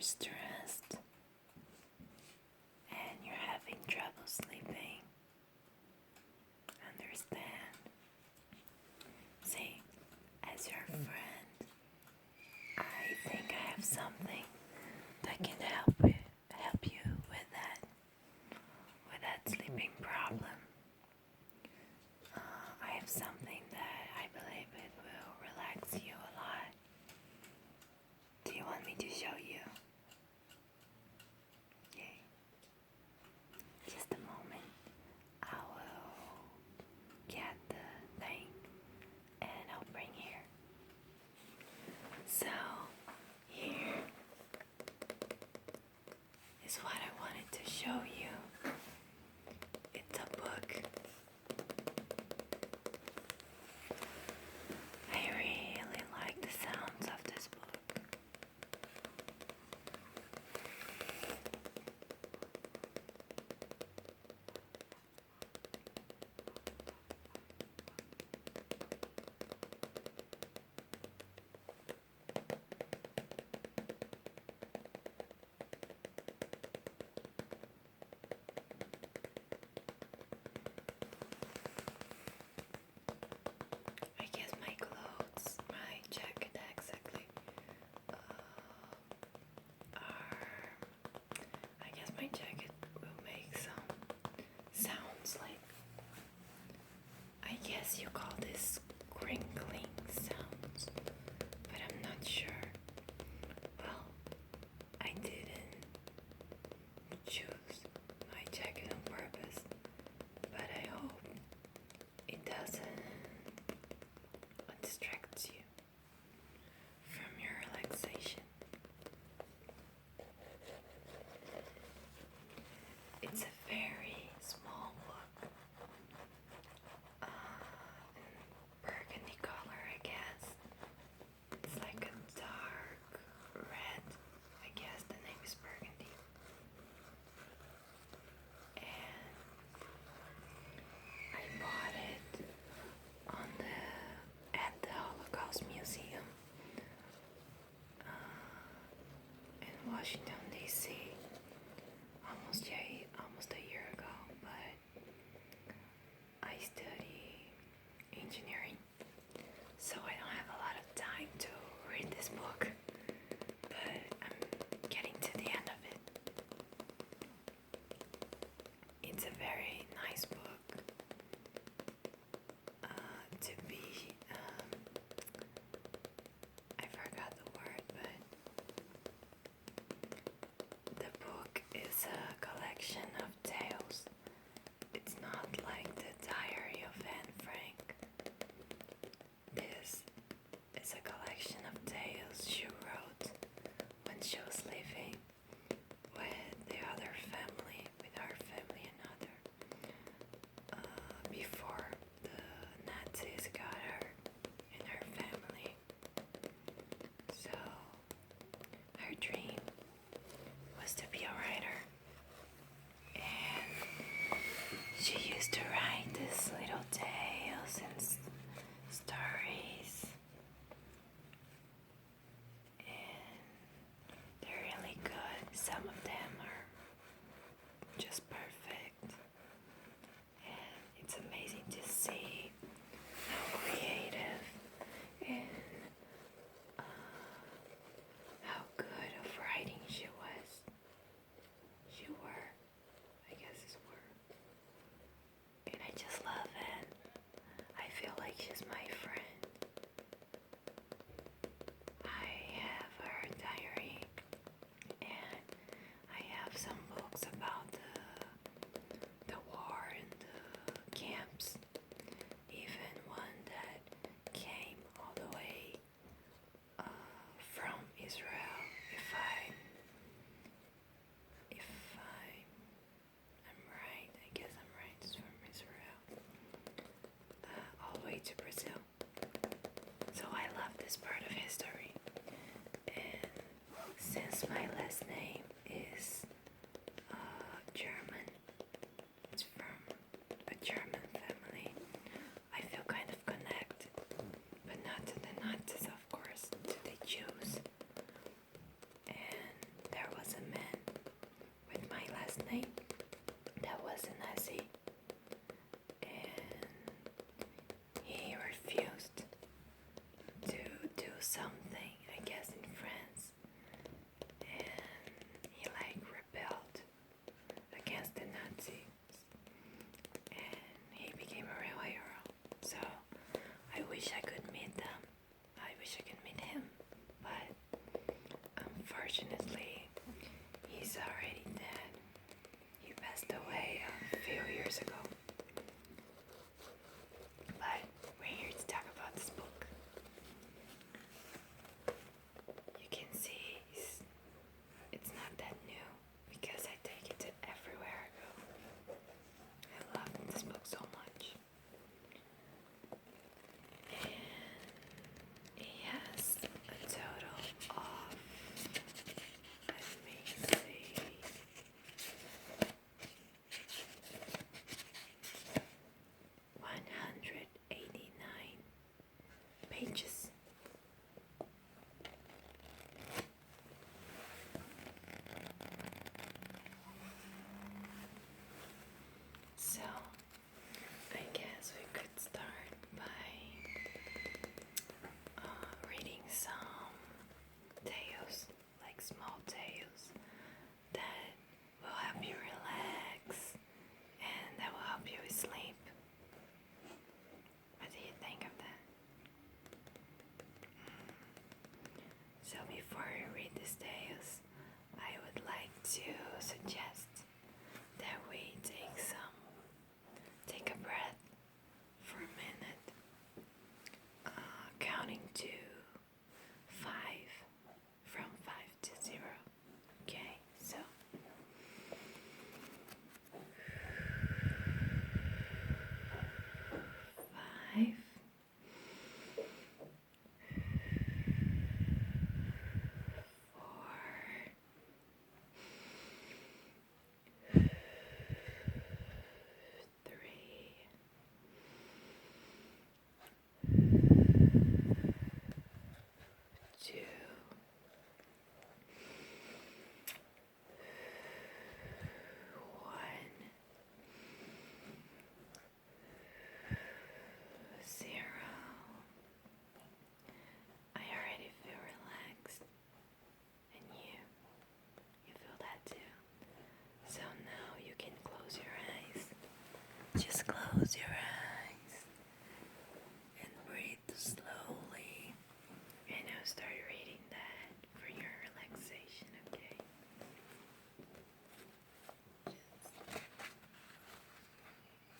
stressed and you're having trouble sleeping, understand. See, as your friend, I think I have something that can help you with that sleeping problem. I have something that I believe it will relax you a lot. Do you want me to show you? Okay. Just a moment. I will get the thing and I'll bring here. So, here is what I wanted to show you. It's a book. I really like the sounds of this book. I guess my clothes, my jacket exactly, I guess my jacket will make some sounds like, I guess you call this crinkling sounds, but I'm not sure. Well, I didn't choose my jacket on purpose, but I hope it doesn't distract you from your relaxation. It's a very small book, in burgundy color, I guess. It's like a dark red. I guess the name is burgundy. And I bought it at the Holocaust Museum in Washington, D.C. almost a year ago, but I study engineering, so I don't have a lot of time to read this book, but I'm getting to the end of it. It's a very nice book to be, I forgot the word, but Just close your eyes and breathe slowly. And I'll start reading that for your relaxation, okay?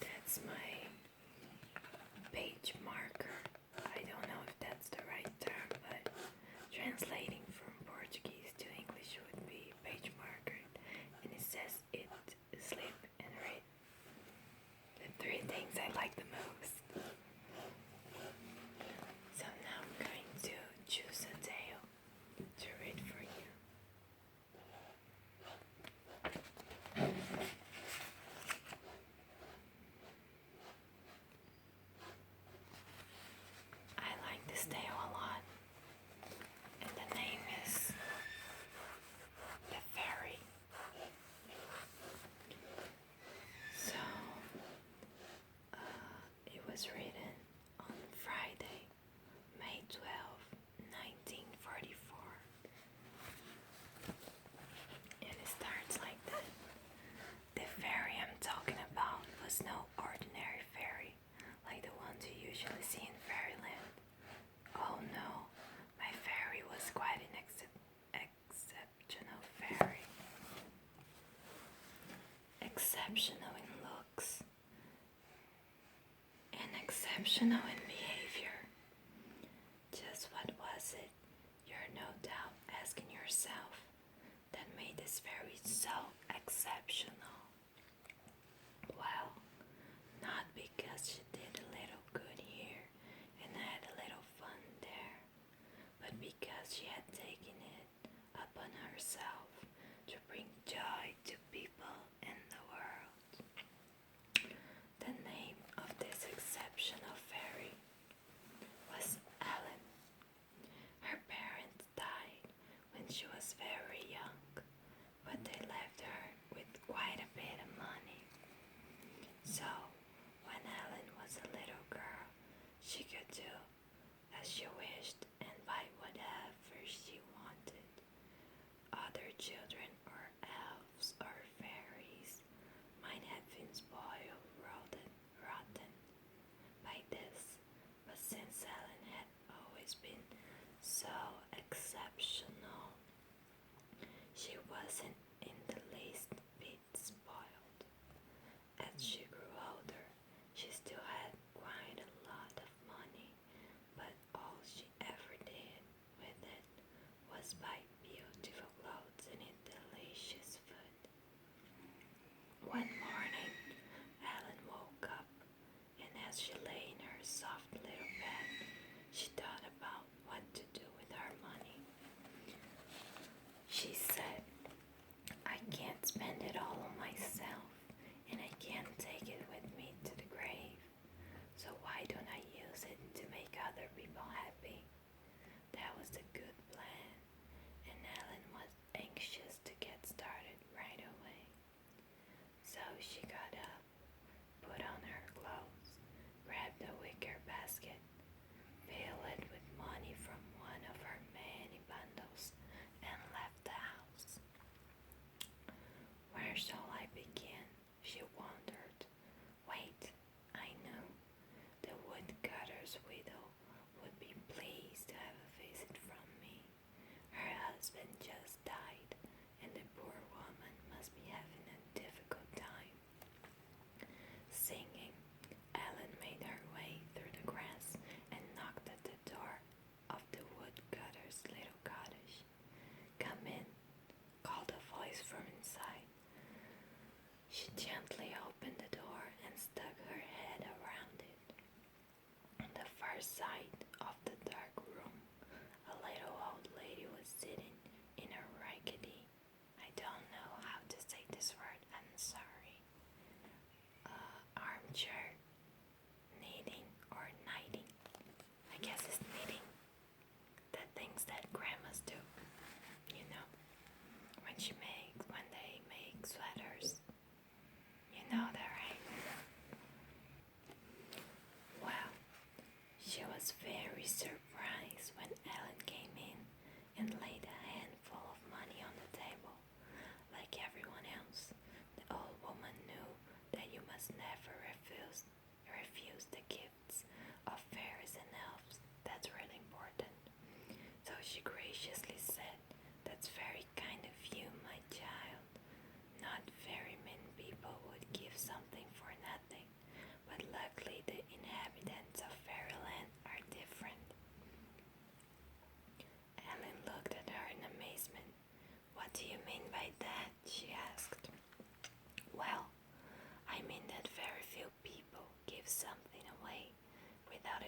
That's my page marker. I don't know if that's the right term, but translating from Portuguese to English would be page marker. And it says eat, sleep, and read. The three things I like the most. So now I'm going to choose a tale to read for you. I like this tale a lot, and the name is The Ferry. So, it was written on Friday, May 12th, 1944. And it starts like that. The ferry I'm talking about was no ordinary ferry, like the ones you usually see in fairyland. Oh no, my ferry was quite an exceptional ferry. Exceptional in looks and exceptional in behavior. Just what was it, you're no doubt asking yourself, that made this ferry so exceptional? Well, not because she did a little good here and had a little fun there, but because she had taken it upon herself to bring joy to people in the world. The name of this exceptional fairy was Ellen. Her parents died when she was very young, but they left her with quite a bit of money. So, when Ellen was a little girl, she could do as she wished and buy whatever she wanted. Other children or elves or fairies might have been spoiled rotten by this, but since Ellen had always been so exceptional, she wasn't in the least bit spoiled. As she grew older, she still had quite a lot of money, but all she ever did with it was buy beautiful clothes and eat delicious food. One morning, Ellen woke up, and as she lay in her soft little bed, she thought about what to do with her money. She said,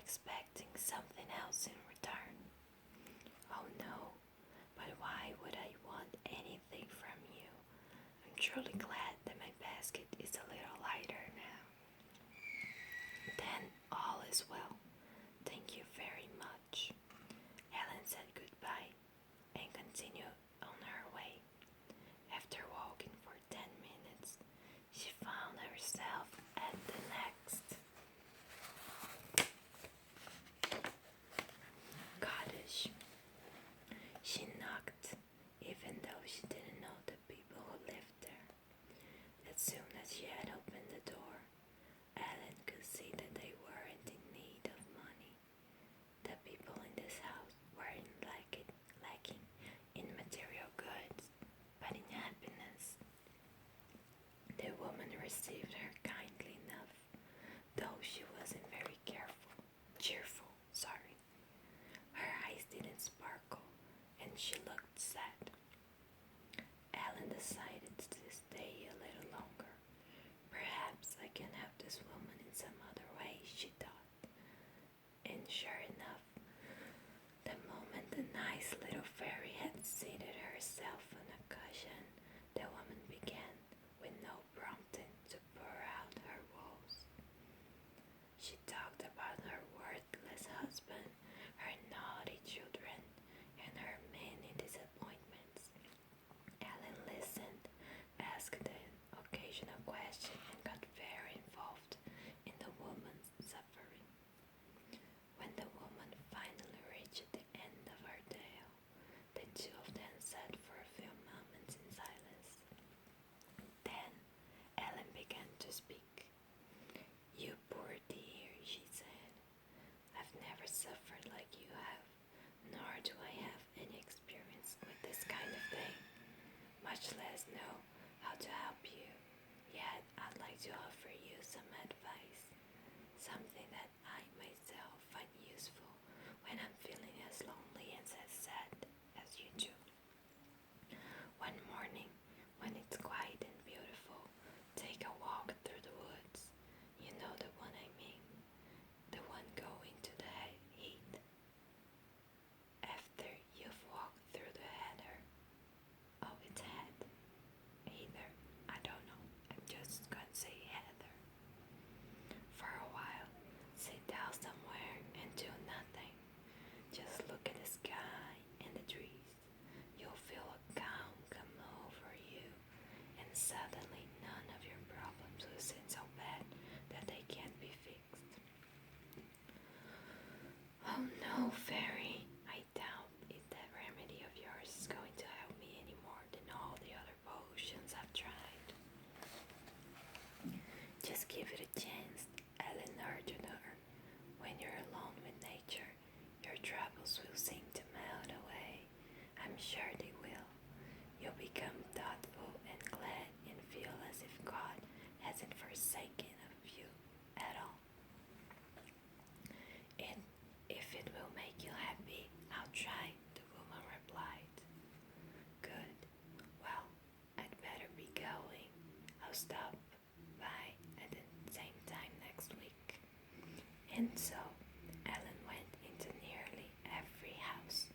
expecting something else in return. Oh no, but why would I want anything from you? I'm truly glad that my basket is a little lighter now. Then all is well. Thank you very much. Helen said goodbye and continued on her way. After walking for 10 minutes, she found herself at the next cottage. She knocked, even though she didn't know the people who lived there. As soon as she had opened the door, Ellen could see that they weren't in need of money. The people in this house weren't lacking in material goods, but in happiness. The woman received her kindly enough, though she wasn't very cheerful. Her eyes didn't sparkle, and she looked sad. Ellen decided to stay a little longer. Perhaps I can help this woman in some other way, she thought. And sure enough, the moment the nice little fairy had seated herself on a cushion, the woman began, with no prompting, to pour out her woes. She talked about her worthless husband, her naughty children, and her many disappointments. Ellen listened, asked an occasional question, and got very involved in the woman's suffering. When the woman finally reached the end of her tale, the two of them sat for a few moments in silence. Then Ellen began to speak. You poor dear, she said. I've never suffered like you have, nor do I have any experience with this kind of thing, much less know how to help you. Yet I'd like to offer you some advice, something that I myself find useful when I'm feeling as lonely and as sad as you do. One morning, when it's quiet and beautiful, take a walk through the woods. You know the one I mean, the one going to the heath. After you've walked through the heather, oh, it's heather, I don't know, I'm just gonna say heather. For a while, sit down somewhere and do nothing. Just look at the sky and the trees. You'll feel a calm come over you, and suddenly none of your problems will seem so bad that they can't be fixed. Oh no, fairy, I doubt if that remedy of yours is going to help me any more than all the other potions I've tried. Just give it a chance, Ellen urged her. When you're alone with nature, your troubles will seem to melt away. I'm sure they will. You'll become thoughtful and glad and feel as if God hasn't forsaken of you at all. And if it will make you happy, I'll try, the woman replied. Good. Well, I'd better be going. I'll stop by at the same time next week. And so, Ellen went into nearly every house,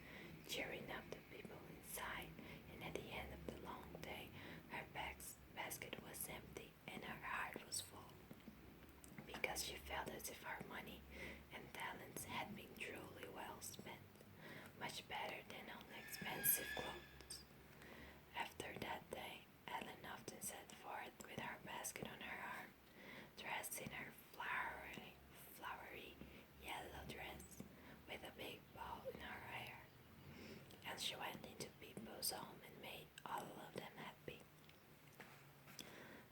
cheering up the people inside, and at the end of the long day, her basket was empty and her heart was full, because she felt as if her money and talents had been truly well spent, much better than on expensive clothes. After that day, Ellen often set forth with her basket on her arm, dressed in her flowery yellow dress, with a big bow in her hair, and she went into people's home and made all of them happy.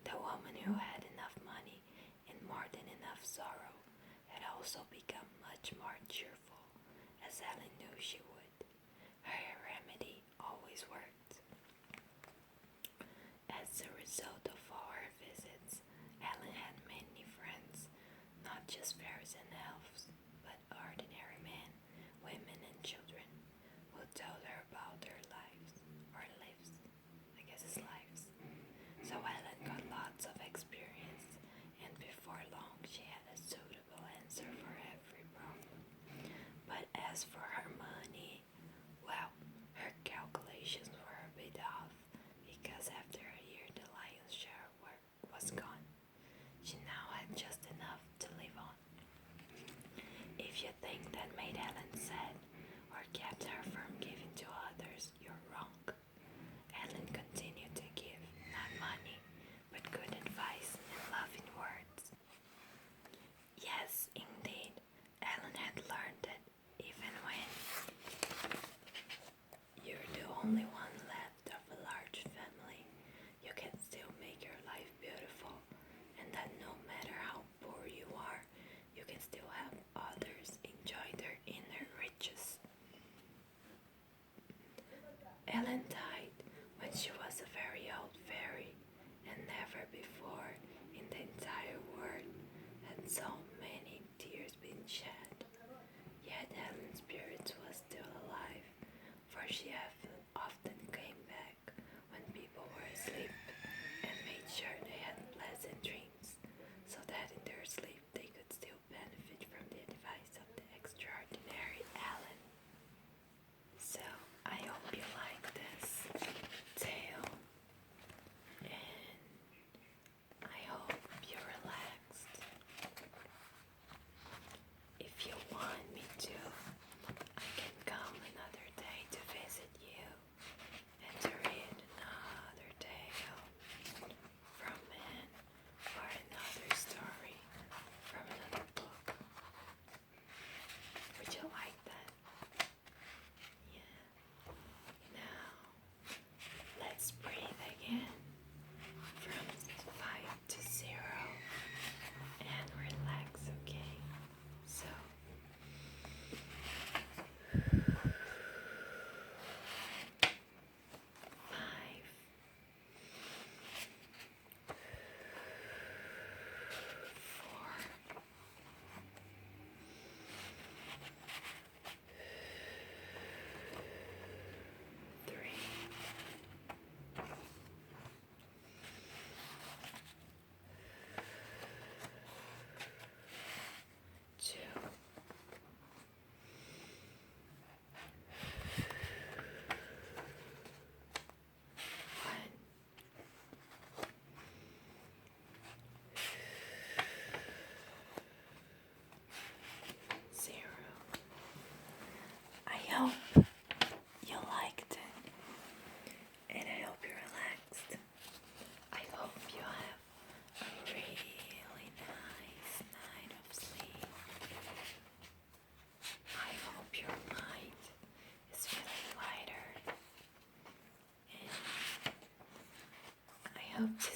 The woman who had enough money and more than enough sorrow had also become much more cheerful, as Ellen knew she would. Her remedy always worked. As a result of all her visits, Ellen had many friends, not just fairies and elves, but ordinary men, women, and children, who told her about their lives, or lives, I guess it's lives. So Ellen got lots of experience, and before long she had a suitable answer for every problem. as for her money, well, her calculations were a bit off because after a year the lion's share was gone. She now had just enough to live on. If you think that made Helen sad or kept her from giving to others, you're wrong. Helen continued to give, not money, but good advice and loving words. Yes, indeed, Helen had learned that even when you're the only one left of a large family, you can still make your life beautiful, and that no matter how poor you are, you can still help others enjoy their inner riches. Ellen died when she was a very old fairy, and never before in the entire world had so many tears been shed. Yet Ellen's spirit was still alive, for she often came back when people were asleep and made sure they had pleasant dreams, so that in their sleep they could still benefit from the advice of the extraordinary Ellen. So I hope you like this tale, and I hope you're relaxed. If you want me to, I can come another day to visit you and to read another tale from man or another story from another book. Would you like that? Yeah. Now, let's breathe again from 5 to 0 and relax, okay? So, 5, 4, 3, 2, 1. 0. I hope you liked it, and I hope you're relaxed. I hope you have a really nice night of sleep. I hope your mind is feeling lighter, and I hope to